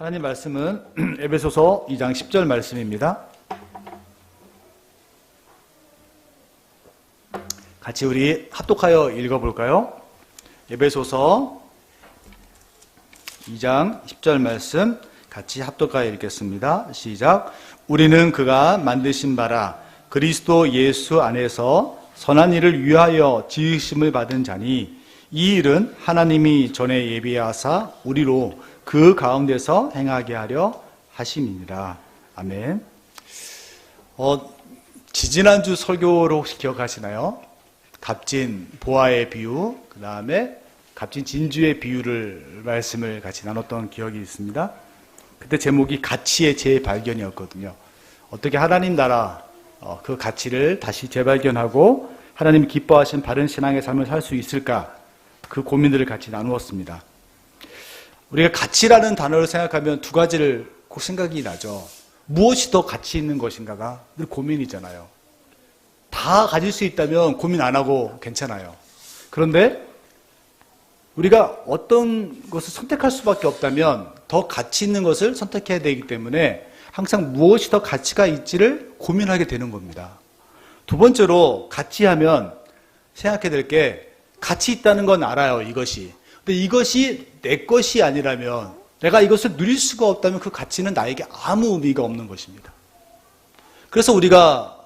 하나님 말씀은 에베소서 2장 10절 말씀입니다. 같이 우리 합독하여 읽어볼까요? 에베소서 2장 10절 말씀 같이 합독하여 읽겠습니다. 시작. 우리는 그가 만드신 바라 그리스도 예수 안에서 선한 일을 위하여 지으심을 받은 자니 이 일은 하나님이 전에 예비하사 우리로 그 가운데서 행하게 하려 하심이니라. 아멘. 지지난주 설교로 혹시 기억하시나요? 값진 보아의 비유, 그 다음에 값진 진주의 비유를 말씀을 같이 나눴던 기억이 있습니다. 그때 제목이 가치의 재발견이었거든요. 어떻게 하나님 나라 그 가치를 다시 재발견하고 하나님이 기뻐하신 바른 신앙의 삶을 살 수 있을까, 그 고민들을 같이 나누었습니다. 우리가 가치라는 단어를 생각하면 두 가지를 꼭 생각이 나죠. 무엇이 더 가치 있는 것인가가 늘 고민이잖아요. 다 가질 수 있다면 고민 안 하고 괜찮아요. 그런데 우리가 어떤 것을 선택할 수밖에 없다면 더 가치 있는 것을 선택해야 되기 때문에 항상 무엇이 더 가치가 있지를 고민하게 되는 겁니다. 두 번째로 가치하면 생각해야 될 게, 가치 있다는 건 알아요, 이것이. 근데 이것이 내 것이 아니라면, 내가 이것을 누릴 수가 없다면 그 가치는 나에게 아무 의미가 없는 것입니다. 그래서 우리가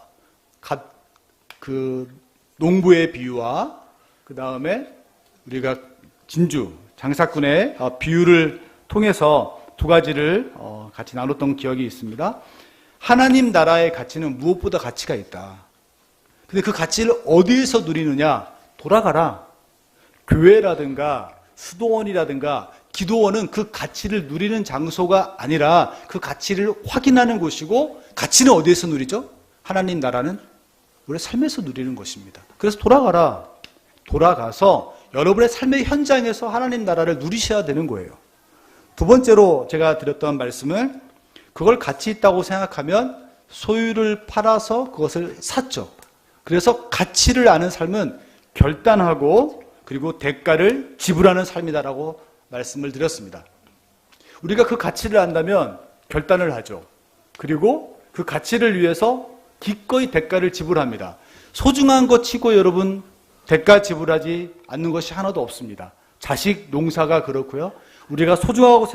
그 농부의 비유와 그 다음에 우리가 진주, 장사꾼의 비유를 통해서 두 가지를 같이 나눴던 기억이 있습니다. 하나님 나라의 가치는 무엇보다 가치가 있다. 근데 그 가치를 어디에서 누리느냐? 돌아가라. 교회라든가 수도원이라든가 기도원은 그 가치를 누리는 장소가 아니라 그 가치를 확인하는 곳이고, 가치는 어디에서 누리죠? 하나님 나라는 우리의 삶에서 누리는 것입니다. 그래서 돌아가라. 돌아가서 여러분의 삶의 현장에서 하나님 나라를 누리셔야 되는 거예요. 두 번째로 제가 드렸던 말씀은, 그걸 가치 있다고 생각하면 소유를 팔아서 그것을 샀죠. 그래서 가치를 아는 삶은 결단하고 그리고 대가를 지불하는 삶이다라고 말씀을 드렸습니다. 우리가 그 가치를 안다면 결단을 하죠. 그리고 그 가치를 위해서 기꺼이 대가를 지불합니다. 소중한 것 치고 여러분 대가 지불하지 않는 것이 하나도 없습니다. 자식, 농사가 그렇고요. 우리가 소중하고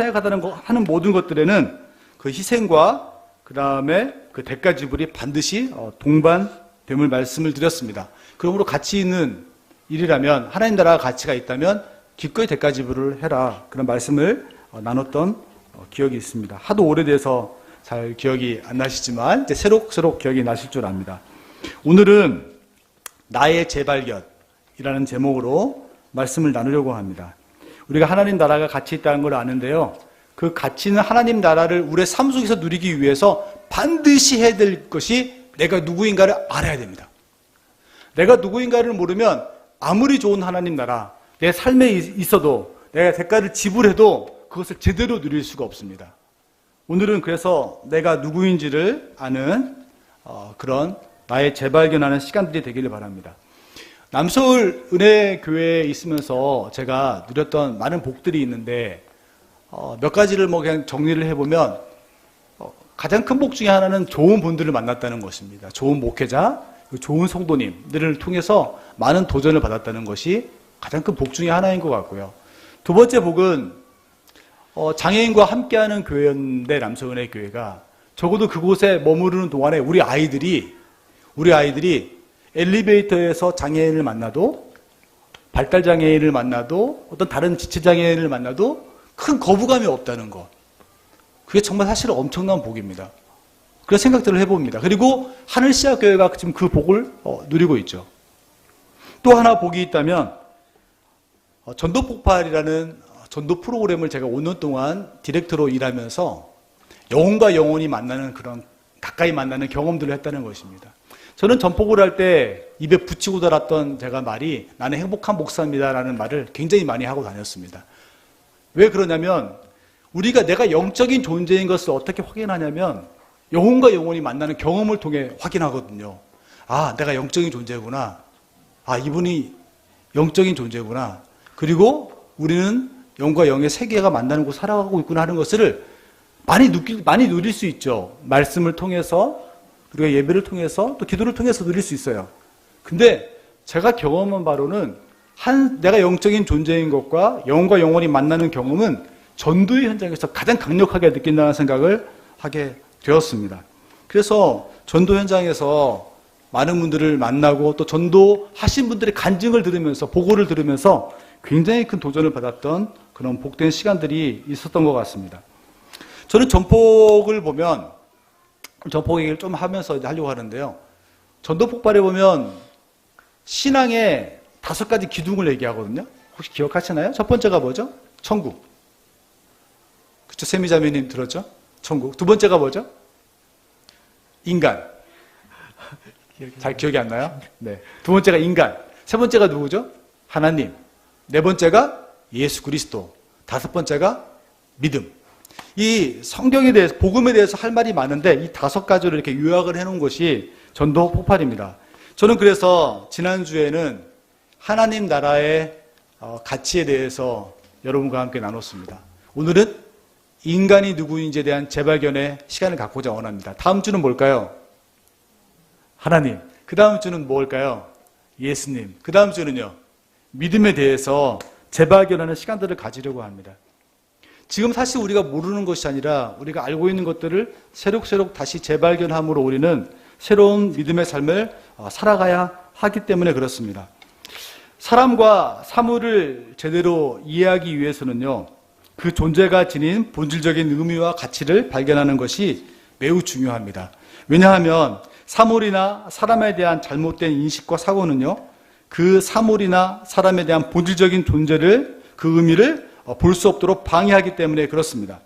하는 모든 것들에는 그 희생과 그 다음에 그 대가 지불이 반드시 동반됨을 말씀을 드렸습니다. 그러므로 가치 있는 일이라면, 하나님 나라가 가치가 있다면 기꺼이 대가 지불을 해라, 그런 말씀을 나눴던 기억이 있습니다. 하도 오래돼서 잘 기억이 안 나시지만 이제 새록새록 기억이 나실 줄 압니다. 오늘은 나의 재발견이라는 제목으로 말씀을 나누려고 합니다. 우리가 하나님 나라가 가치 있다는 걸 아는데요, 그 가치는 하나님 나라를 우리의 삶 속에서 누리기 위해서 반드시 해야 될 것이 내가 누구인가를 알아야 됩니다. 내가 누구인가를 모르면 아무리 좋은 하나님 나라, 내 삶에 있어도 내가 대가를 지불해도 그것을 제대로 누릴 수가 없습니다. 오늘은 그래서 내가 누구인지를 아는 그런 나의 재발견하는 시간들이 되기를 바랍니다. 남서울 은혜교회에 있으면서 제가 누렸던 많은 복들이 있는데, 몇 가지를 그냥 정리를 해보면, 가장 큰 복 중에 하나는 좋은 분들을 만났다는 것입니다. 좋은 목회자, 좋은 성도님들을 통해서 많은 도전을 받았다는 것이 가장 큰 복 중에 하나인 것 같고요. 두 번째 복은 장애인과 함께하는 교회였는데, 남서은혜 교회가 적어도 그곳에 머무르는 동안에 우리 아이들이 엘리베이터에서 장애인을 만나도, 발달장애인을 만나도, 어떤 다른 지체장애인을 만나도 큰 거부감이 없다는 것, 그게 정말 사실 엄청난 복입니다. 그런 생각들을 해봅니다. 그리고 하늘시야교회가 지금 그 복을 누리고 있죠. 또 하나 복이 있다면, 전도폭발이라는 전도 프로그램을 제가 5년 동안 디렉터로 일하면서 영혼과 영혼이 만나는, 그런 가까이 만나는 경험들을 했다는 것입니다. 저는 전폭을 할 때 입에 붙이고 달았던 제가 말이, 나는 행복한 목사입니다라는 말을 굉장히 많이 하고 다녔습니다. 왜 그러냐면, 내가 영적인 존재인 것을 어떻게 확인하냐면, 영혼과 영혼이 만나는 경험을 통해 확인하거든요. 아, 내가 영적인 존재구나. 아, 이분이 영적인 존재구나. 그리고 우리는 영과 영의 세계가 만나는 곳 살아가고 있구나 하는 것을 많이 누릴 수 있죠. 말씀을 통해서, 우리가 예배를 통해서, 또 기도를 통해서 누릴 수 있어요. 근데 제가 경험한 바로는 내가 영적인 존재인 것과 영과 영혼이 만나는 경험은 전도의 현장에서 가장 강력하게 느낀다는 생각을 하게 되었습니다. 그래서 전도 현장에서 많은 분들을 만나고 또 전도하신 분들의 간증을 들으면서, 보고를 들으면서 굉장히 큰 도전을 받았던 그런 복된 시간들이 있었던 것 같습니다. 저는 전폭을 보면, 전폭 얘기를 좀 하면서 이제 하려고 하는데요. 전도 폭발에 보면 신앙의 5가지 기둥을 얘기하거든요. 혹시 기억하시나요? 첫 번째가 뭐죠? 천국. 그쵸? 세미자매님 들었죠? 천국. 두 번째가 뭐죠? 인간. 잘 기억이 안 나요? 네. 두 번째가 인간. 세 번째가 누구죠? 하나님. 네 번째가 예수 그리스도. 다섯 번째가 믿음. 이 성경에 대해서, 복음에 대해서 할 말이 많은데 이 5가지를 이렇게 요약을 해놓은 것이 전도 폭발입니다. 저는 그래서 지난주에는 하나님 나라의 가치에 대해서 여러분과 함께 나눴습니다. 오늘은 인간이 누구인지에 대한 재발견의 시간을 갖고자 원합니다. 다음 주는 뭘까요? 하나님. 그 다음 주는 뭘까요? 예수님. 그 다음 주는요? 믿음에 대해서 재발견하는 시간들을 가지려고 합니다. 지금 사실 우리가 모르는 것이 아니라 우리가 알고 있는 것들을 새록새록 다시 재발견함으로 우리는 새로운 믿음의 삶을 살아가야 하기 때문에 그렇습니다. 사람과 사물을 제대로 이해하기 위해서는요, 그 존재가 지닌 본질적인 의미와 가치를 발견하는 것이 매우 중요합니다. 왜냐하면 사물이나 사람에 대한 잘못된 인식과 사고는요, 그 사물이나 사람에 대한 본질적인 존재를, 그 의미를 볼 수 없도록 방해하기 때문에 그렇습니다.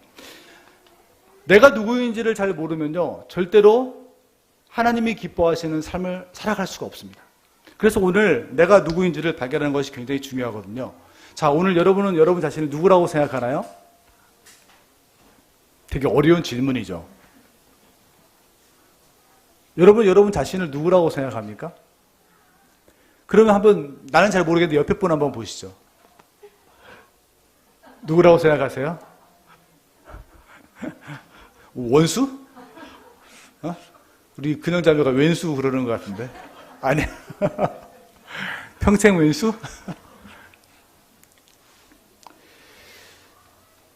내가 누구인지를 잘 모르면요, 절대로 하나님이 기뻐하시는 삶을 살아갈 수가 없습니다. 그래서 오늘 내가 누구인지를 발견하는 것이 굉장히 중요하거든요. 자, 오늘 여러분은 여러분 자신을 누구라고 생각하나요? 되게 어려운 질문이죠. 여러분 자신을 누구라고 생각합니까? 그러면 한번, 나는 잘 모르겠는데 옆에 분 한번 보시죠. 누구라고 생각하세요? 원수? 우리 근영자매가 왼수 그러는 것 같은데. 아니야. 평생 왼수?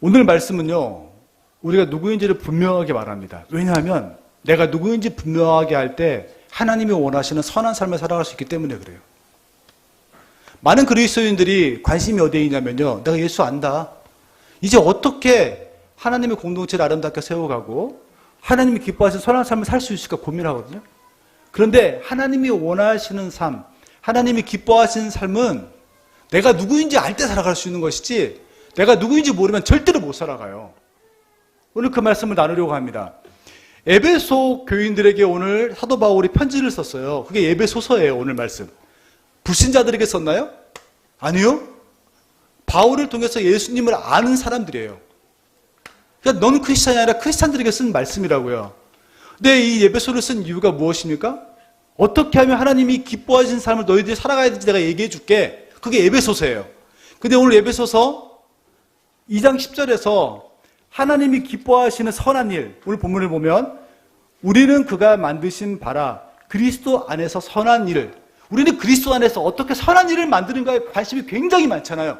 오늘 말씀은요, 우리가 누구인지를 분명하게 말합니다. 왜냐하면 내가 누구인지 분명하게 할 때 하나님이 원하시는 선한 삶을 살아갈 수 있기 때문에 그래요. 많은 그리스도인들이 관심이 어디에 있냐면요, 내가 예수 안다. 이제 어떻게 하나님의 공동체를 아름답게 세워가고 하나님이 기뻐하시는 선한 삶을 살 수 있을까 고민하거든요. 그런데 하나님이 원하시는 삶, 하나님이 기뻐하시는 삶은 내가 누구인지 알 때 살아갈 수 있는 것이지, 내가 누구인지 모르면 절대로 못 살아가요. 오늘 그 말씀을 나누려고 합니다. 에베소 교인들에게 오늘 사도 바울이 편지를 썼어요. 그게 에베소서예요, 오늘 말씀. 불신자들에게 썼나요? 아니요. 바울을 통해서 예수님을 아는 사람들이에요. 그러니까 너는 크리스찬이 아니라 크리스찬들에게 쓴 말씀이라고요. 근데 이 에베소를 쓴 이유가 무엇입니까? 어떻게 하면 하나님이 기뻐하시는 삶을 너희들이 살아가야 되는지 내가 얘기해 줄게. 그게 에베소서예요. 근데 오늘 에베소서 2장 10절에서 하나님이 기뻐하시는 선한 일, 오늘 본문을 보면 우리는 그가 만드신 바라 그리스도 안에서 선한 일을, 우리는 그리스도 안에서 어떻게 선한 일을 만드는가에 관심이 굉장히 많잖아요.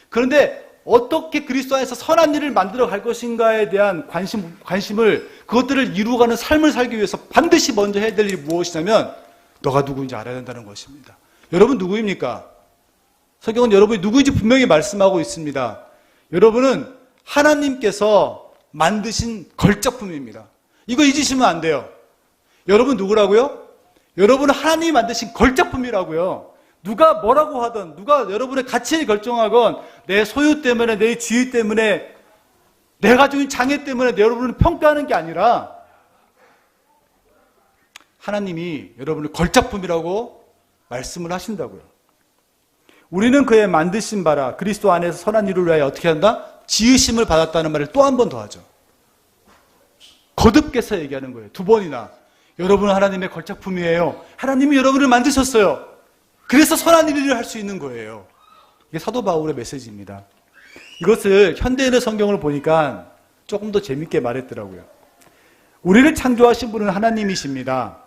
그런데 어떻게 그리스도 안에서 선한 일을 만들어 갈 것인가에 대한 관심을, 그것들을 이루어가는 삶을 살기 위해서 반드시 먼저 해야 될 일이 무엇이냐면 너가 누구인지 알아야 된다는 것입니다. 여러분 누구입니까? 성경은 여러분이 누구인지 분명히 말씀하고 있습니다. 여러분은 하나님께서 만드신 걸작품입니다. 이거 잊으시면 안 돼요. 여러분 누구라고요? 여러분은 하나님이 만드신 걸작품이라고요. 누가 뭐라고 하든, 누가 여러분의 가치를 결정하건, 내 소유 때문에, 내 지위 때문에, 내 가지고 있는 장애 때문에 여러분을 평가하는 게 아니라 하나님이 여러분을 걸작품이라고 말씀을 하신다고요. 우리는 그의 만드신 바라 그리스도 안에서 선한 일을 위하여 어떻게 한다? 지으심을 받았다는 말을 또 한 번 더 하죠. 거듭께서 얘기하는 거예요. 2번이나. 여러분은 하나님의 걸작품이에요. 하나님이 여러분을 만드셨어요. 그래서 선한 일을 할 수 있는 거예요. 이게 사도 바울의 메시지입니다. 이것을 현대인의 성경을 보니까 조금 더 재밌게 말했더라고요. 우리를 창조하신 분은 하나님이십니다.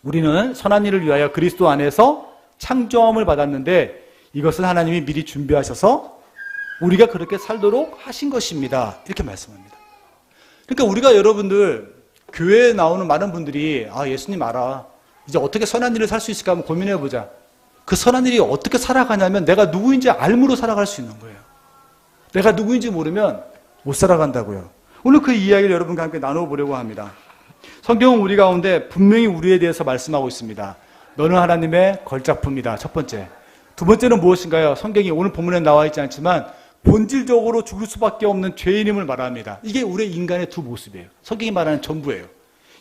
우리는 선한 일을 위하여 그리스도 안에서 창조함을 받았는데 이것은 하나님이 미리 준비하셔서 우리가 그렇게 살도록 하신 것입니다. 이렇게 말씀합니다. 그러니까 우리가 여러분들 교회에 나오는 많은 분들이 예수님 알아. 이제 어떻게 선한 일을 살 수 있을까 한번 고민해보자. 그 선한 일이 어떻게 살아가냐면 내가 누구인지 알므로 살아갈 수 있는 거예요. 내가 누구인지 모르면 못 살아간다고요. 오늘 그 이야기를 여러분과 함께 나눠보려고 합니다. 성경은 우리 가운데 분명히 우리에 대해서 말씀하고 있습니다. 너는 하나님의 걸작품이다. 첫 번째. 두 번째는 무엇인가요? 성경이 오늘 본문에 나와 있지 않지만 본질적으로 죽을 수밖에 없는 죄인임을 말합니다. 이게 우리 인간의 두 모습이에요. 성경이 말하는 전부예요.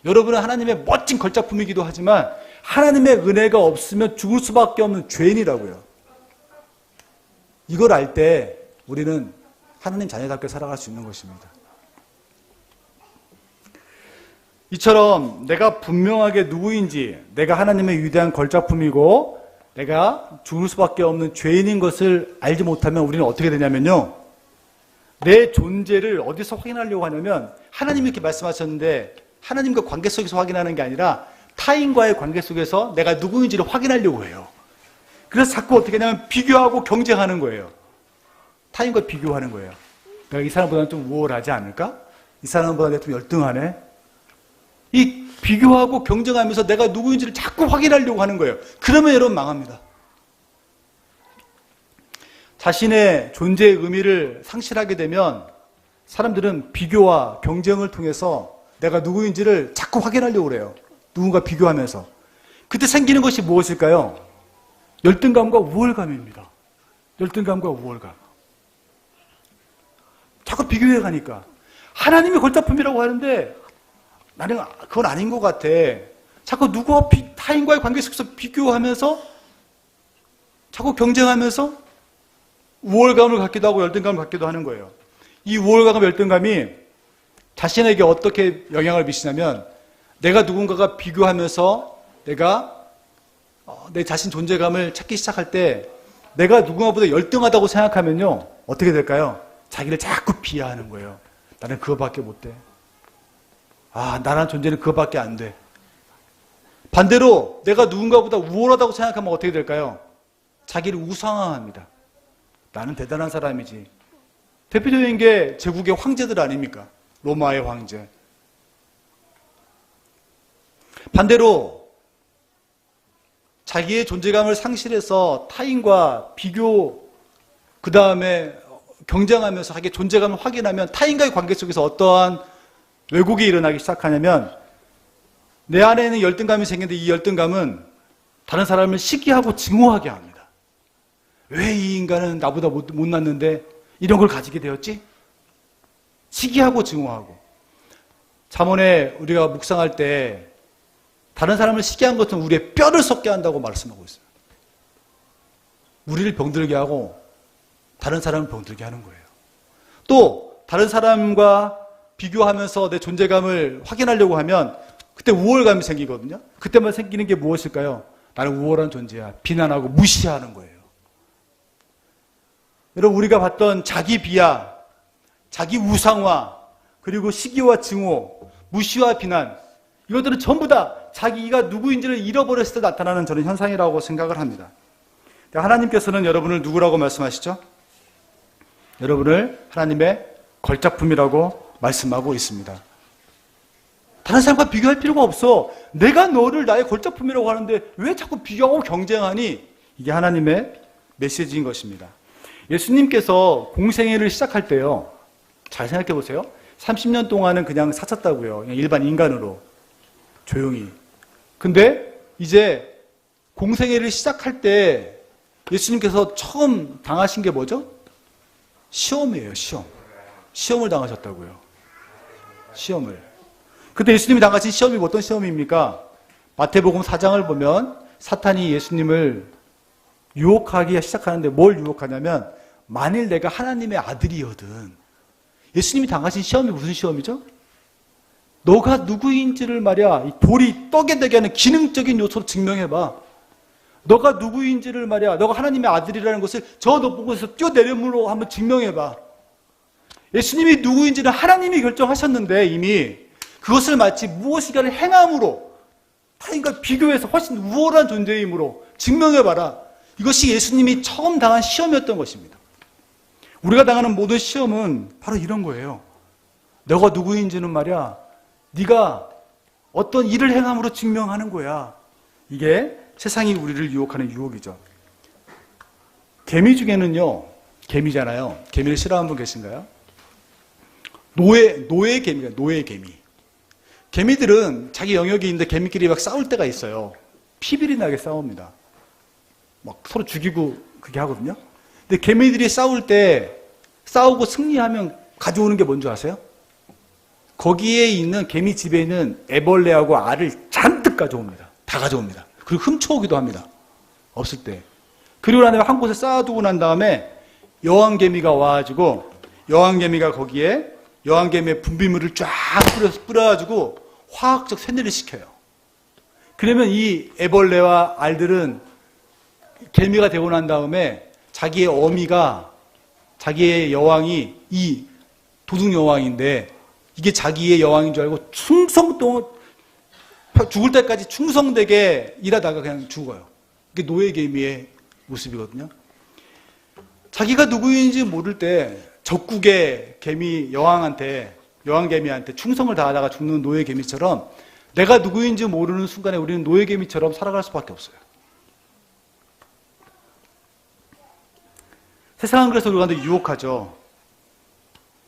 여러분은 하나님의 멋진 걸작품이기도 하지만 하나님의 은혜가 없으면 죽을 수밖에 없는 죄인이라고요. 이걸 알 때 우리는 하나님 자녀답게 살아갈 수 있는 것입니다. 이처럼 내가 분명하게 누구인지, 내가 하나님의 위대한 걸작품이고 내가 죽을 수밖에 없는 죄인인 것을 알지 못하면 우리는 어떻게 되냐면요, 내 존재를 어디서 확인하려고 하냐면 하나님이 이렇게 말씀하셨는데 하나님과 관계 속에서 확인하는 게 아니라 타인과의 관계 속에서 내가 누구인지를 확인하려고 해요. 그래서 자꾸 어떻게 하냐면 비교하고 경쟁하는 거예요. 타인과 비교하는 거예요. 내가 이 사람보다는 좀 우월하지 않을까? 이 사람보다 내가 좀 열등하네? 이 비교하고 경쟁하면서 내가 누구인지를 자꾸 확인하려고 하는 거예요. 그러면 여러분 망합니다. 자신의 존재의 의미를 상실하게 되면 사람들은 비교와 경쟁을 통해서 내가 누구인지를 자꾸 확인하려고 그래요. 누군가 비교하면서. 그때 생기는 것이 무엇일까요? 열등감과 우월감입니다. 열등감과 우월감. 자꾸 비교해 가니까. 하나님이 걸작품이라고 하는데 나는 그건 아닌 것 같아. 자꾸 누구와 타인과의 관계 속에서 비교하면서 자꾸 경쟁하면서 우월감을 갖기도 하고 열등감을 갖기도 하는 거예요. 이 우월감과 열등감이 자신에게 어떻게 영향을 미치냐면 내가 누군가가 비교하면서 내가 내 자신 존재감을 찾기 시작할 때 내가 누군가보다 열등하다고 생각하면요 어떻게 될까요? 자기를 자꾸 비하하는 거예요. 나는 그거밖에 못돼. 나란 존재는 그거밖에 안 돼. 반대로 내가 누군가보다 우월하다고 생각하면 어떻게 될까요? 자기를 우상화합니다. 나는 대단한 사람이지. 대표적인 게 제국의 황제들 아닙니까? 로마의 황제. 반대로 자기의 존재감을 상실해서 타인과 비교, 그 다음에 경쟁하면서 자기의 존재감을 확인하면 타인과의 관계 속에서 어떠한 왜곡이 일어나기 시작하냐면 내 안에는 열등감이 생기는데 이 열등감은 다른 사람을 시기하고 증오하게 합니다. 왜 이 인간은 나보다 못났는데 이런 걸 가지게 되었지? 시기하고 증오하고. 잠언에 우리가 묵상할 때 다른 사람을 시기한 것은 우리의 뼈를 썩게 한다고 말씀하고 있어요. 우리를 병들게 하고 다른 사람을 병들게 하는 거예요. 또 다른 사람과 비교하면서 내 존재감을 확인하려고 하면 그때 우월감이 생기거든요. 그때만 생기는 게 무엇일까요? 나는 우월한 존재야. 비난하고 무시하는 거예요. 여러분 우리가 봤던 자기 비하, 자기 우상화, 그리고 시기와 증오, 무시와 비난, 이것들은 전부 다 자기가 누구인지를 잃어버렸을 때 나타나는 저는 현상이라고 생각을 합니다. 하나님께서는 여러분을 누구라고 말씀하시죠? 여러분을 하나님의 걸작품이라고 말씀하고 있습니다. 다른 사람과 비교할 필요가 없어. 내가 너를 나의 걸작품이라고 하는데 왜 자꾸 비교하고 경쟁하니? 이게 하나님의 메시지인 것입니다. 예수님께서 공생애를 시작할 때요, 잘 생각해 보세요. 30년 동안은 그냥 사셨다고요. 그냥 일반 인간으로 조용히. 근데 이제 공생애를 시작할 때 예수님께서 처음 당하신 게 뭐죠? 시험이에요. 시험을 당하셨다고요. 시험을. 그때 예수님이 당하신 시험이 어떤 시험입니까? 마태복음 4장을 보면 사탄이 예수님을 유혹하기 시작하는데 뭘 유혹하냐면 만일 내가 하나님의 아들이거든. 예수님이 당하신 시험이 무슨 시험이죠? 너가 누구인지를 말이야 이 돌이 떡에 되게 하는 기능적인 요소로 증명해봐. 너가 누구인지를 말이야 너가 하나님의 아들이라는 것을 저 높은 곳에서 뛰어내림으로 한번 증명해봐. 예수님이 누구인지는 하나님이 결정하셨는데 이미 그것을 마치 무엇인가를 행함으로 타인과 비교해서 훨씬 우월한 존재이므로 증명해봐라. 이것이 예수님이 처음 당한 시험이었던 것입니다. 우리가 당하는 모든 시험은 바로 이런 거예요. 너가 누구인지는 말이야, 네가 어떤 일을 행함으로 증명하는 거야. 이게 세상이 우리를 유혹하는 유혹이죠. 개미 중에는요, 개미잖아요. 개미를 싫어하는 분 계신가요? 노예 개미가 노예 개미. 개미들은 자기 영역이 있는데 개미끼리 막 싸울 때가 있어요. 피비리 나게 싸웁니다. 막 서로 죽이고 그게 하거든요. 근데 개미들이 싸울 때 싸우고 승리하면 가져오는 게 뭔지 아세요? 거기에 있는 개미 집에 있는 애벌레하고 알을 잔뜩 가져옵니다. 다 가져옵니다. 그리고 훔쳐오기도 합니다. 없을 때. 그리고 난 다음에 한 곳에 쌓아두고 난 다음에 여왕개미가 와가지고 여왕개미가 거기에 여왕개미의 분비물을 쫙 뿌려가지고 화학적 쇠뇌를 시켜요. 그러면 이 애벌레와 알들은 개미가 되고 난 다음에 자기의 어미가 자기의 여왕이 이 도둑 여왕인데 이게 자기의 여왕인 줄 알고 죽을 때까지 충성되게 일하다가 그냥 죽어요. 이게 노예 개미의 모습이거든요. 자기가 누구인지 모를 때 적국의 개미 여왕개미한테 충성을 다하다가 죽는 노예 개미처럼 내가 누구인지 모르는 순간에 우리는 노예 개미처럼 살아갈 수밖에 없어요. 세상은 그래서 우리한테 유혹하죠.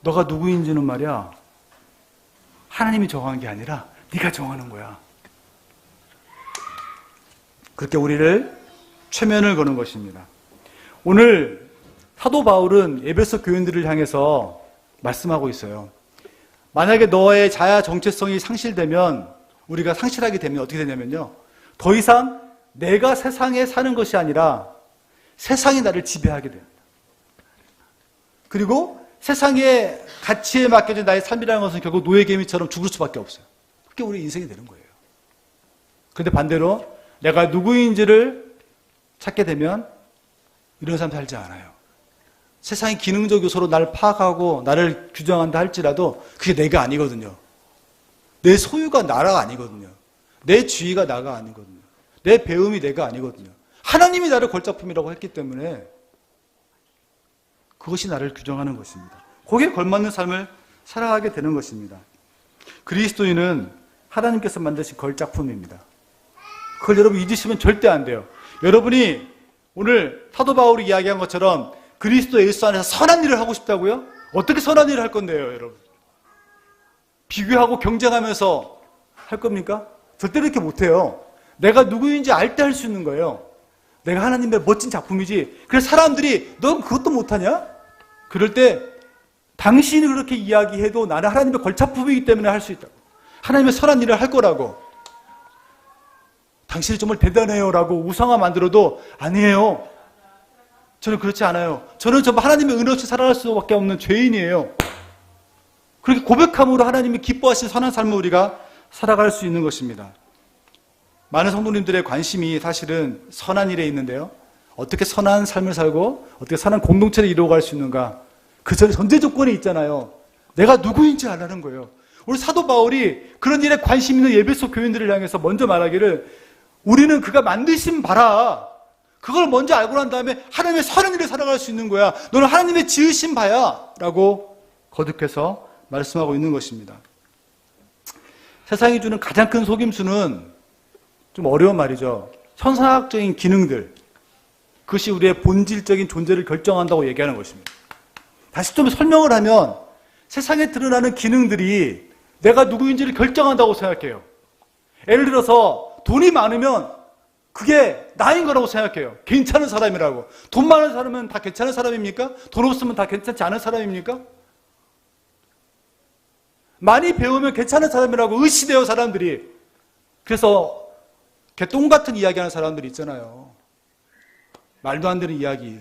너가 누구인지는 말이야, 하나님이 정한 게 아니라 네가 정하는 거야. 그렇게 우리를 최면을 거는 것입니다. 오늘 사도 바울은 에베소 교인들을 향해서 말씀하고 있어요. 만약에 너의 자아 정체성이 상실되면, 우리가 상실하게 되면 어떻게 되냐면요, 더 이상 내가 세상에 사는 것이 아니라 세상이 나를 지배하게 됩니다. 그리고 세상의 가치에 맡겨진 나의 삶이라는 것은 결국 노예개미처럼 죽을 수밖에 없어요. 그게 우리 인생이 되는 거예요. 그런데 반대로 내가 누구인지를 찾게 되면 이런 삶 살지 않아요. 세상의 기능적 요소로 나를 파악하고 나를 규정한다 할지라도 그게 내가 아니거든요. 내 소유가 나라가 아니거든요. 내 지위가 나가 아니거든요. 내 배움이 내가 아니거든요. 하나님이 나를 걸작품이라고 했기 때문에 그것이 나를 규정하는 것입니다. 거기에 걸맞는 삶을 살아가게 되는 것입니다. 그리스도인은 하나님께서 만드신 걸작품입니다. 그걸 여러분 잊으시면 절대 안 돼요. 여러분이 오늘 사도 바울이 이야기한 것처럼 그리스도 예수 안에서 선한 일을 하고 싶다고요? 어떻게 선한 일을 할 건데요, 여러분? 비교하고 경쟁하면서 할 겁니까? 절대로 이렇게 못해요. 내가 누구인지 알 때 할 수 있는 거예요. 내가 하나님의 멋진 작품이지. 그래서 사람들이 넌 그것도 못하냐? 그럴 때 당신이 그렇게 이야기해도 나는 하나님의 걸작품이기 때문에 할 수 있다고. 하나님의 선한 일을 할 거라고. 당신이 정말 대단해요 라고 우상화 만들어도 아니에요. 저는 그렇지 않아요. 저는 정말 하나님의 은혜 없이 살아갈 수밖에 없는 죄인이에요. 그렇게 고백함으로 하나님이 기뻐하신 선한 삶을 우리가 살아갈 수 있는 것입니다. 많은 성도님들의 관심이 사실은 선한 일에 있는데요. 어떻게 선한 삶을 살고 어떻게 선한 공동체를 이루어갈 수 있는가. 그 전제 조건이 있잖아요. 내가 누구인지 알라는 거예요. 우리 사도 바울이 그런 일에 관심 있는 에베소 교인들을 향해서 먼저 말하기를 우리는 그가 만드신 바라. 그걸 먼저 알고 난 다음에 하나님의 선한 일을 살아갈 수 있는 거야. 너는 하나님의 지으신 바야. 라고 거듭해서 말씀하고 있는 것입니다. 세상이 주는 가장 큰 속임수는 좀 어려운 말이죠. 현상학적인 기능들. 그것이 우리의 본질적인 존재를 결정한다고 얘기하는 것입니다. 다시 좀 설명을 하면 세상에 드러나는 기능들이 내가 누구인지를 결정한다고 생각해요. 예를 들어서 돈이 많으면 그게 나인 거라고 생각해요. 괜찮은 사람이라고. 돈 많은 사람은 다 괜찮은 사람입니까? 돈 없으면 다 괜찮지 않은 사람입니까? 많이 배우면 괜찮은 사람이라고 의시돼요, 사람들이. 그래서 개똥 같은 이야기하는 사람들이 있잖아요. 말도 안 되는 이야기.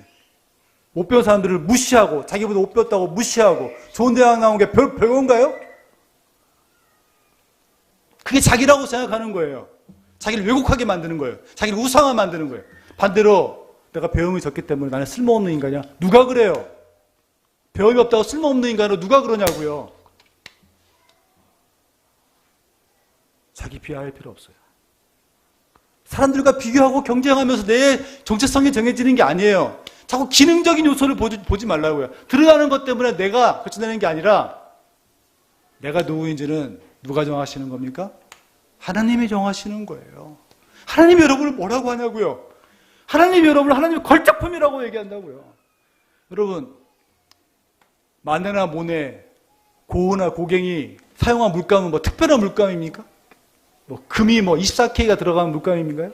못 배운 사람들을 무시하고 자기보다 못 배웠다고 무시하고 좋은 대학 나온 게 별건가요? 그게 자기라고 생각하는 거예요. 자기를 왜곡하게 만드는 거예요. 자기를 우상화 만드는 거예요. 반대로 내가 배움이 적기 때문에 나는 쓸모없는 인간이야. 누가 그래요? 배움이 없다고 쓸모없는 인간으로 누가 그러냐고요. 자기 비하할 필요 없어요. 사람들과 비교하고 경쟁하면서 내 정체성이 정해지는 게 아니에요. 자꾸 기능적인 요소를 보지 말라고요. 드러나는 것 때문에 내가 거쳐내는 게 아니라 내가 누구인지는 누가 정하시는 겁니까? 하나님이 정하시는 거예요. 하나님이 여러분을 뭐라고 하냐고요. 하나님이 여러분을 하나님의 걸작품이라고 얘기한다고요. 여러분, 마네나 모네, 고흐나 고갱이 사용한 물감은 뭐 특별한 물감입니까? 뭐 금이 뭐 24K가 들어간 물감인가요?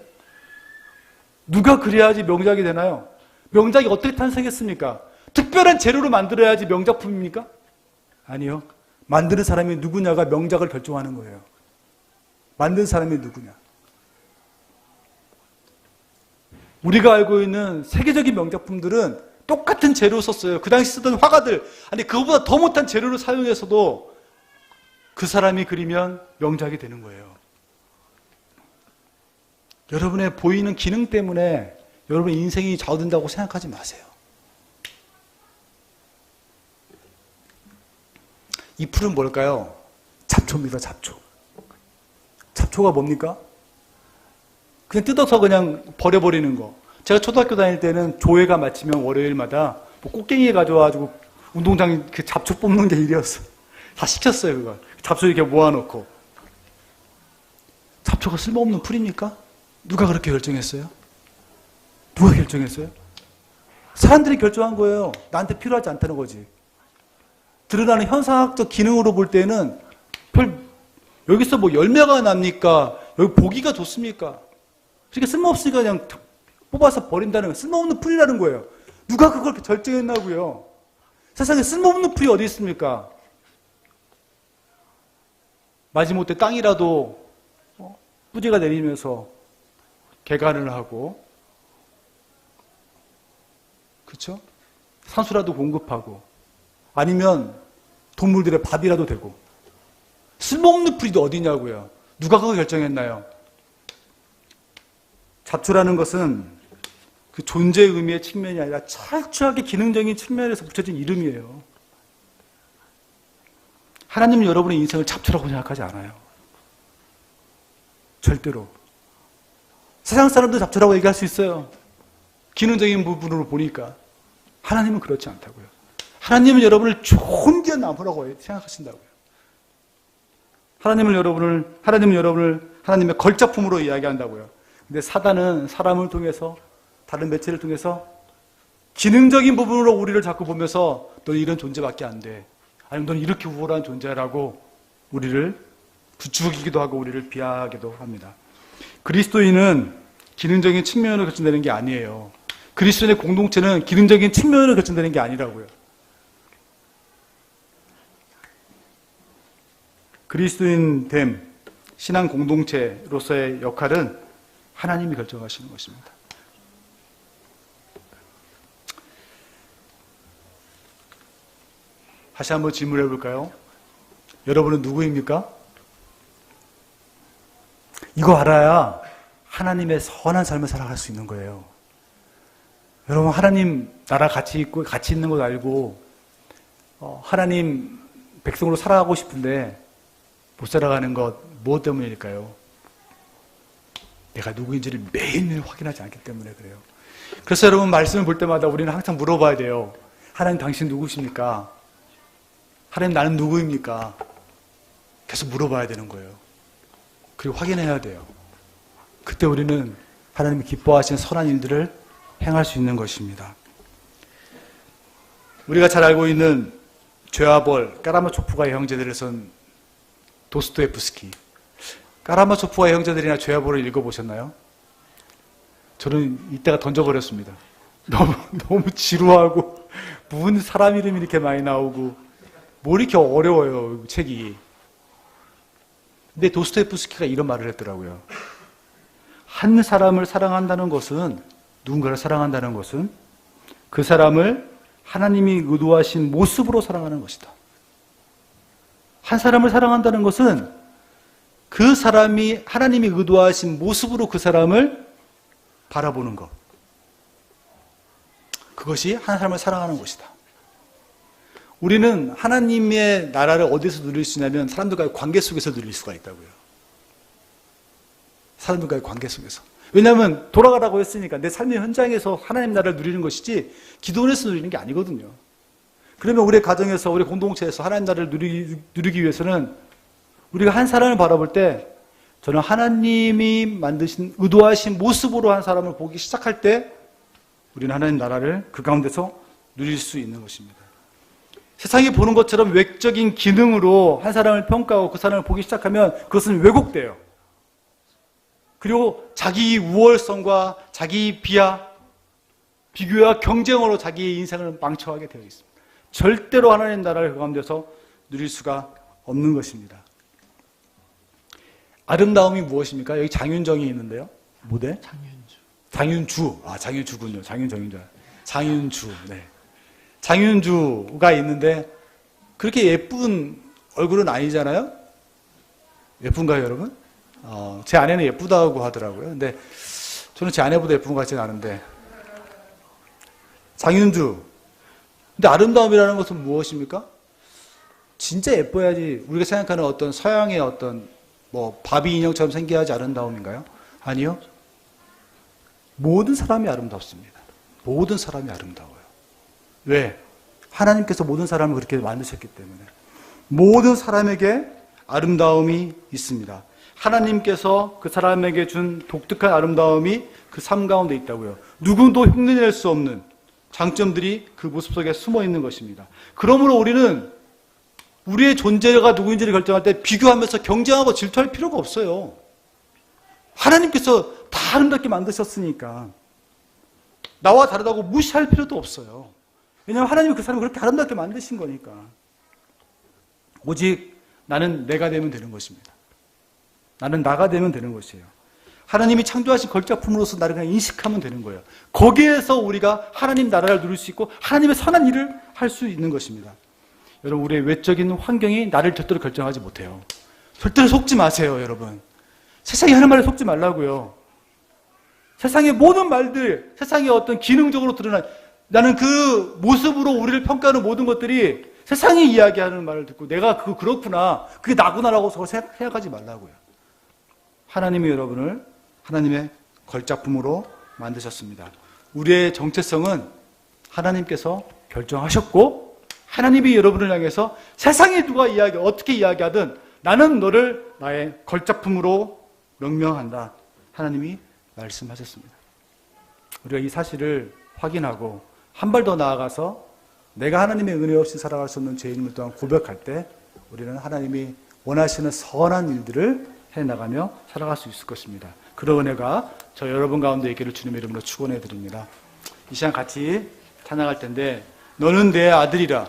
누가 그래야지 명작이 되나요? 명작이 어떻게 탄생했습니까? 특별한 재료로 만들어야지 명작품입니까? 아니요. 만드는 사람이 누구냐가 명작을 결정하는 거예요. 만든 사람이 누구냐. 우리가 알고 있는 세계적인 명작품들은 똑같은 재료 썼어요. 그 당시 쓰던 화가들, 아니 그거보다 더 못한 재료를 사용해서도 그 사람이 그리면 명작이 되는 거예요. 여러분의 보이는 기능 때문에 여러분의 인생이 좌우된다고 생각하지 마세요. 이 풀은 뭘까요? 잡초입니다. 잡초. 잡초가 뭡니까? 그냥 뜯어서 그냥 버려버리는 거. 제가 초등학교 다닐 때는 조회가 마치면 월요일마다 뭐 꽃갱이 가져와가지고 운동장 그 잡초 뽑는 게 일이었어. 다 시켰어요, 그걸. 잡초 이렇게 모아놓고. 잡초가 쓸모없는 풀입니까? 누가 그렇게 결정했어요? 누가 결정했어요? 사람들이 결정한 거예요. 나한테 필요하지 않다는 거지. 드러나는 현상학적 기능으로 볼 때는 여기서 뭐 열매가 납니까? 여기 보기가 좋습니까? 그러니까 쓸모없으니까 그냥 뽑아서 버린다는 거예요. 쓸모없는 풀이라는 거예요. 누가 그걸 결정했나고요? 세상에 쓸모없는 풀이 어디 있습니까? 마지못해 땅이라도 뿌리가 내리면서 개간을 하고, 그렇죠? 산소라도 공급하고, 아니면 동물들의 밥이라도 되고. 쓸모없는 풀이 어디냐고요? 누가 그걸 결정했나요? 잡초라는 것은 그 존재의 의미의 측면이 아니라 철저하게 기능적인 측면에서 붙여진 이름이에요. 하나님은 여러분의 인생을 잡초라고 생각하지 않아요. 절대로. 세상 사람도 잡초라고 얘기할 수 있어요. 기능적인 부분으로 보니까. 하나님은 그렇지 않다고요. 하나님은 여러분을 존귀한 나무라고 생각하신다고요. 하나님은 여러분을 하나님의 걸작품으로 이야기한다고요. 근데 사단은 사람을 통해서, 다른 매체를 통해서 기능적인 부분으로 우리를 자꾸 보면서 너는 이런 존재밖에 안 돼. 아니면 너는 이렇게 우월한 존재라고 우리를 부추기기도 하고 우리를 비하하기도 합니다. 그리스도인은 기능적인 측면으로 결정되는 게 아니에요. 그리스도인의 공동체는 기능적인 측면으로 결정되는 게 아니라고요. 그리스도인 됨, 신앙 공동체로서의 역할은 하나님이 결정하시는 것입니다. 다시 한번 질문해 볼까요? 여러분은 누구입니까? 이거 알아야 하나님의 선한 삶을 살아갈 수 있는 거예요. 여러분, 하나님 나라 같이 있고 같이 있는 것 알고 하나님 백성으로 살아가고 싶은데 못 살아가는 것 무엇 때문일까요? 내가 누구인지를 매일매일 확인하지 않기 때문에 그래요. 그래서 여러분, 말씀을 볼 때마다 우리는 항상 물어봐야 돼요. 하나님 당신 누구십니까? 하나님 나는 누구입니까? 계속 물어봐야 되는 거예요. 그리고 확인해야 돼요. 그때 우리는 하나님이 기뻐하시는 선한 일들을 행할 수 있는 것입니다. 우리가 잘 알고 있는 죄와 벌, 까라마초프가의 형제들을 쓴 도스토옙스키. 까라마초프가의 형제들이나 죄와 벌을 읽어보셨나요? 저는 이때가 던져버렸습니다. 너무 지루하고 무슨 사람 이름이 이렇게 많이 나오고 뭐 이렇게 어려워요, 책이. 근데 도스토옙스키가 이런 말을 했더라고요. 한 사람을 사랑한다는 것은, 누군가를 사랑한다는 것은 그 사람을 하나님이 의도하신 모습으로 사랑하는 것이다. 한 사람을 사랑한다는 것은 그 사람이 하나님이 의도하신 모습으로 그 사람을 바라보는 것. 그것이 한 사람을 사랑하는 것이다. 우리는 하나님의 나라를 어디서 누릴 수 있냐면 사람들과의 관계 속에서 누릴 수가 있다고요. 사람들과의 관계 속에서. 왜냐하면 돌아가라고 했으니까 내 삶의 현장에서 하나님 나라를 누리는 것이지 기도원에서 누리는 게 아니거든요. 그러면 우리 가정에서 우리 공동체에서 하나님 나라를 누리기 위해서는 우리가 한 사람을 바라볼 때 저는 하나님이 만드신 의도하신 모습으로 한 사람을 보기 시작할 때 우리는 하나님 나라를 그 가운데서 누릴 수 있는 것입니다. 세상이 보는 것처럼 외적인 기능으로 한 사람을 평가하고 그 사람을 보기 시작하면 그것은 왜곡돼요. 그리고 자기 우월성과 자기 비교와 경쟁으로 자기의 인생을 망쳐가게 되어 있습니다. 절대로 하나님 나라를 그 가운데서 누릴 수가 없는 것입니다. 아름다움이 무엇입니까? 여기 장윤정이 있는데요. 모델? 장윤주. 장윤주군요. 장윤정인 줄 알아요. 장윤주. 네. 장윤주가 있는데 그렇게 예쁜 얼굴은 아니잖아요? 예쁜가요, 여러분? 제 아내는 예쁘다고 하더라고요. 근데 저는 제 아내보다 예쁜 것 같지는 않은데. 장윤주. 근데 아름다움이라는 것은 무엇입니까? 진짜 예뻐야지 우리가 생각하는 어떤 서양의 어떤 바비 인형처럼 생겨야지 아름다움인가요? 아니요. 모든 사람이 아름답습니다. 모든 사람이 아름다워요. 왜? 하나님께서 모든 사람을 그렇게 만드셨기 때문에. 모든 사람에게 아름다움이 있습니다. 하나님께서 그 사람에게 준 독특한 아름다움이 그 삶 가운데 있다고요. 누구도 흉내낼 수 없는 장점들이 그 모습 속에 숨어 있는 것입니다. 그러므로 우리는 우리의 존재가 누구인지를 결정할 때 비교하면서 경쟁하고 질투할 필요가 없어요. 하나님께서 다 아름답게 만드셨으니까 나와 다르다고 무시할 필요도 없어요. 왜냐하면 하나님이 그 사람을 그렇게 아름답게 만드신 거니까. 오직 나는 내가 되면 되는 것입니다. 나는 나가 되면 되는 것이에요. 하나님이 창조하신 걸작품으로서 나를 그냥 인식하면 되는 거예요. 거기에서 우리가 하나님 나라를 누릴 수 있고 하나님의 선한 일을 할 수 있는 것입니다. 여러분, 우리의 외적인 환경이 나를 절대로 결정하지 못해요. 절대로 속지 마세요, 여러분. 세상이 하는 말에 속지 말라고요. 세상의 모든 말들, 세상의 어떤 기능적으로 드러난 나는 그 모습으로 우리를 평가하는 모든 것들이 세상이 이야기하는 말을 듣고 내가 그거 그렇구나, 그게 나구나라고 생각하지 말라고요. 하나님이 여러분을 하나님의 걸작품으로 만드셨습니다. 우리의 정체성은 하나님께서 결정하셨고 하나님이 여러분을 향해서 세상에 누가 어떻게 이야기하든 나는 너를 나의 걸작품으로 명명한다. 하나님이 말씀하셨습니다. 우리가 이 사실을 확인하고 한 발 더 나아가서 내가 하나님의 은혜 없이 살아갈 수 없는 죄인임을 또한 고백할 때 우리는 하나님이 원하시는 선한 일들을 해나가며 살아갈 수 있을 것입니다. 그런 은혜가 저 여러분 가운데 있기를 주님의 이름으로 축원해 드립니다. 이 시간 같이 찬양할 텐데 너는 내 아들이라.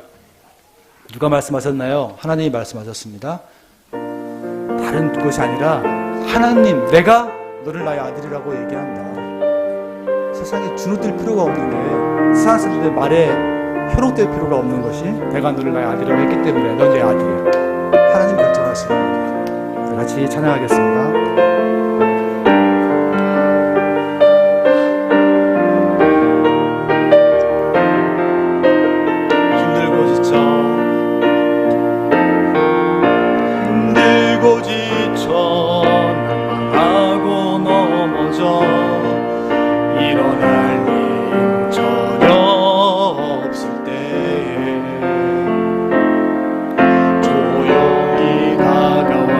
누가 말씀하셨나요? 하나님이 말씀하셨습니다. 다른 것이 아니라 하나님, 내가 너를 나의 아들이라고 얘기한다. 세상에 주눅들 필요가 없는 게 세상 사람들의 말에 현혹될 필요가 없는 것이 내가 너를 나의 아들이라고 했기 때문에 넌 내 아들이야. 하나님 결정하시는 거예요. 같이 찬양하겠습니다. 조용히 다가와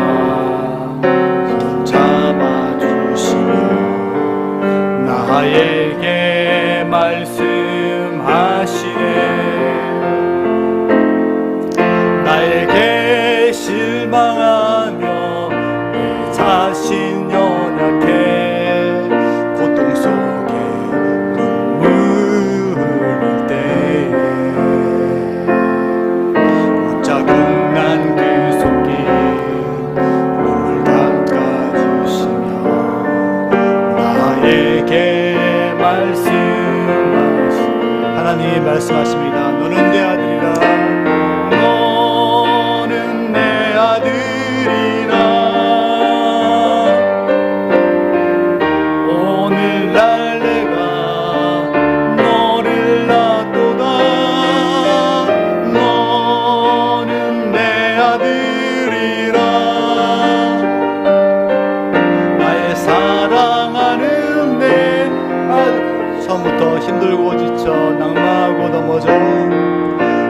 지쳐 낙마하고 넘어져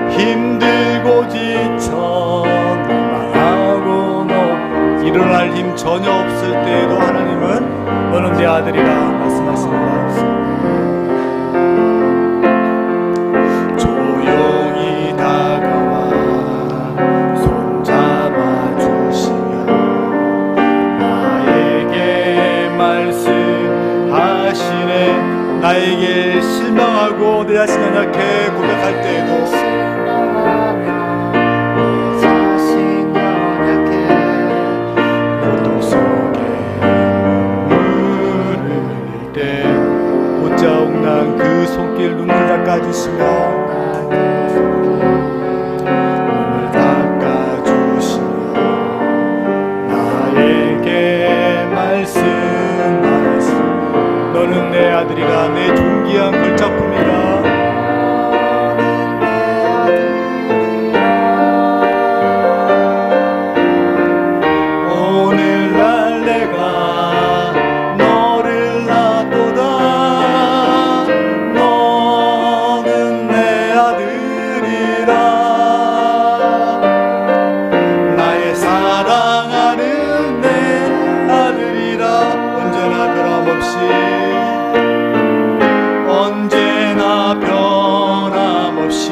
힘들고 지쳐 낙마하고 일어날 힘 전혀 없을 때에도 하나님은 너는 내 아들이라 말씀하십니다. 조용히 다가와 손잡아 주시며 나에게 말씀하시네. 나에게 실망하고 내 자신 연약해 고백할 때에도 그 손길 눈물 닦아주시며 눈물 닦아주시며 나에게 말씀하시 너는 내 아들이라 내 존귀한 걸작품이라 오늘날 내가 너를 놔도다 언제나 변함없이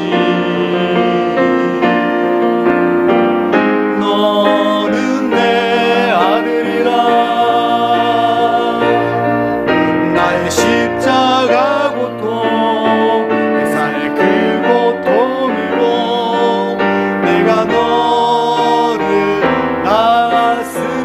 너는 내 아들이라 나의 십자가 고통 내 삶의 그 고통으로 내가 너를 낳았으니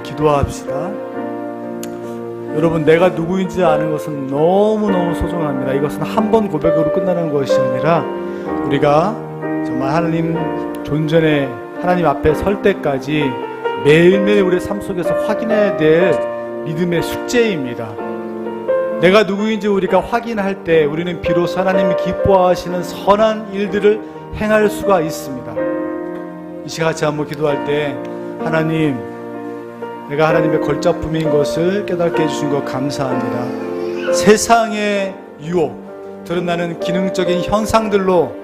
기도합시다. 여러분, 내가 누구인지 아는 것은 너무너무 소중합니다. 이것은 한 번 고백으로 끝나는 것이 아니라 우리가 정말 하나님 존전에 하나님 앞에 설 때까지 매일매일 우리의 삶 속에서 확인해야 될 믿음의 숙제입니다. 내가 누구인지 우리가 확인할 때 우리는 비로소 하나님이 기뻐하시는 선한 일들을 행할 수가 있습니다. 이 시간같이 한번 기도할 때 하나님, 내가 하나님의 걸작품인 것을 깨닫게 해주신 것 감사합니다. 세상의 유혹, 드러나는 기능적인 현상들로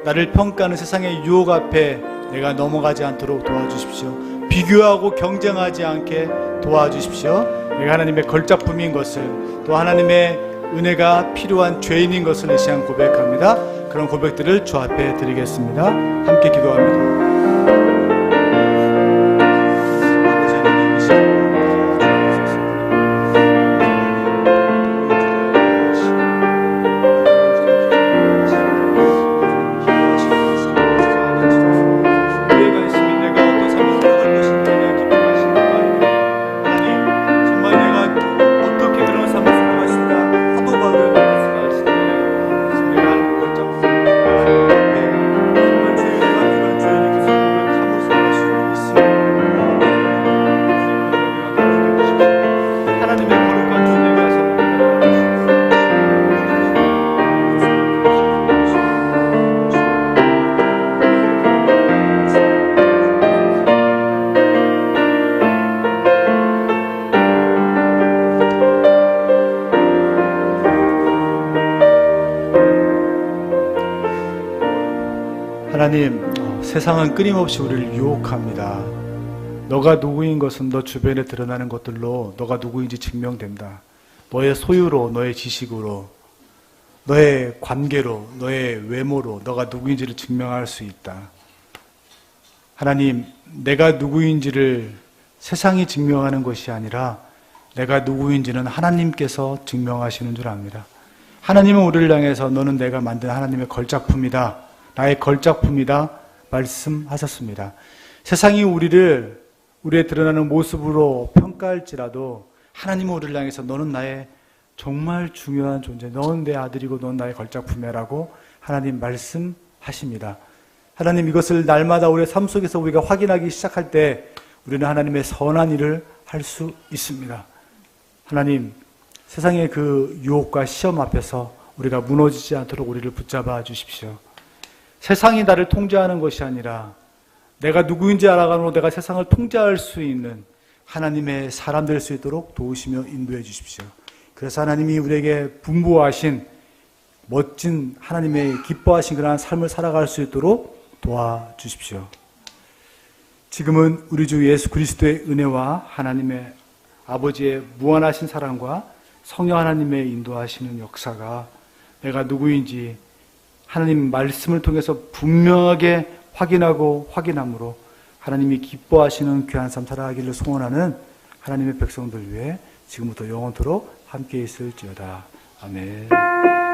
나를 평가하는 세상의 유혹 앞에 내가 넘어가지 않도록 도와주십시오. 비교하고 경쟁하지 않게 도와주십시오. 내가 하나님의 걸작품인 것을, 또 하나님의 은혜가 필요한 죄인인 것을 이 시간 고백합니다. 그런 고백들을 주 앞에 드리겠습니다. 함께 기도합니다. 하나님, 세상은 끊임없이 우리를 유혹합니다. 너가 누구인 것은 너 주변에 드러나는 것들로 너가 누구인지 증명된다. 너의 소유로, 너의 지식으로, 너의 관계로, 너의 외모로 너가 누구인지를 증명할 수 있다. 하나님, 내가 누구인지를 세상이 증명하는 것이 아니라 내가 누구인지는 하나님께서 증명하시는 줄 압니다. 하나님은 우리를 향해서 너는 내가 만든 하나님의 걸작품이다, 나의 걸작품이다 말씀하셨습니다. 세상이 우리의 드러나는 모습으로 평가할지라도 하나님은 우리를 향해서 너는 나의 정말 중요한 존재, 넌 내 아들이고 넌 나의 걸작품이라고 하나님 말씀하십니다. 하나님, 이것을 날마다 우리의 삶 속에서 우리가 확인하기 시작할 때 우리는 하나님의 선한 일을 할 수 있습니다. 하나님, 세상의 그 유혹과 시험 앞에서 우리가 무너지지 않도록 우리를 붙잡아 주십시오. 세상이 나를 통제하는 것이 아니라 내가 누구인지 알아가므로 내가 세상을 통제할 수 있는 하나님의 사람 될 수 있도록 도우시며 인도해 주십시오. 그래서 하나님이 우리에게 분부하신 멋진 하나님의 기뻐하신 그러한 삶을 살아갈 수 있도록 도와주십시오. 지금은 우리 주 예수 그리스도의 은혜와 하나님의 아버지의 무한하신 사랑과 성령 하나님의 인도하시는 역사가 내가 누구인지 하나님 말씀을 통해서 분명하게 확인하고 확인함으로 하나님이 기뻐하시는 귀한 삶 살아가기를 소원하는 하나님의 백성들 위해 지금부터 영원토록 함께 있을지어다. 아멘.